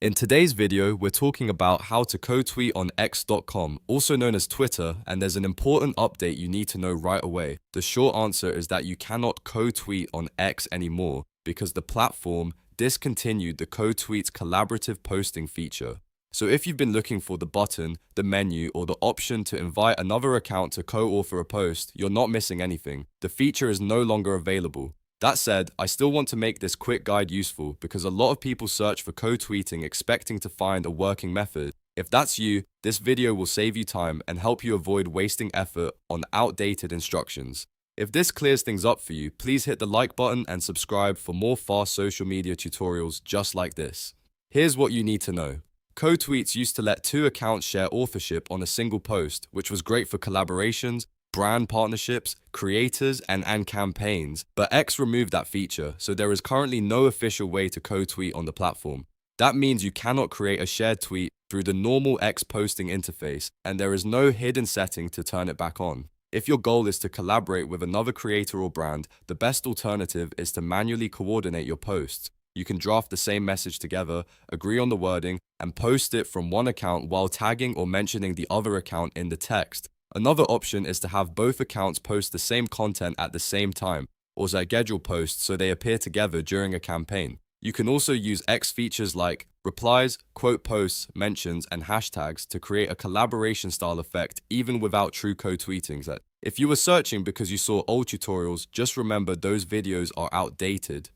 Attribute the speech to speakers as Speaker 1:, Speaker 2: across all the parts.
Speaker 1: In today's video, we're talking about how to co-tweet on x.com, also known as Twitter, and there's an important update you need to know right away. The short answer is that you cannot co-tweet on X anymore because the platform discontinued the CoTweets collaborative posting feature. So if you've been looking for the button, the menu, or the option to invite another account to co-author a post, you're not missing anything. The feature is no longer available. That said, I still want to make this quick guide useful because a lot of people search for co-tweeting expecting to find a working method. If that's you, this video will save you time and help you avoid wasting effort on outdated instructions. If this clears things up for you, please hit the like button and subscribe for more fast social media tutorials just like this. Here's what you need to know. CoTweets used to let two accounts share authorship on a single post, which was great for collaborations, brand partnerships, creators, and campaigns, but X removed that feature, so there is currently no official way to co-tweet on the platform. That means you cannot create a shared tweet through the normal X posting interface, and there is no hidden setting to turn it back on. If your goal is to collaborate with another creator or brand, the best alternative is to manually coordinate your posts. You can draft the same message together, agree on the wording, and post it from one account while tagging or mentioning the other account in the text. Another option is to have both accounts post the same content at the same time, or schedule posts so they appear together during a campaign. You can also use X features like replies, quote posts, mentions, and hashtags to create a collaboration style effect even without true co-tweeting. If you were searching because you saw old tutorials, just remember those videos are outdated.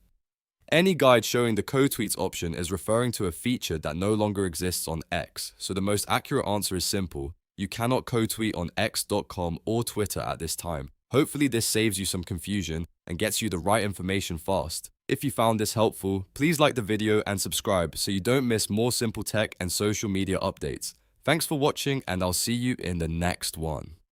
Speaker 1: Any guide showing the co-tweets option is referring to a feature that no longer exists on X, so the most accurate answer is simple. You cannot co-tweet on x.com or Twitter at this time. Hopefully this saves you some confusion and gets you the right information fast. If you found this helpful, please like the video and subscribe so you don't miss more simple tech and social media updates. Thanks for watching, and I'll see you in the next one.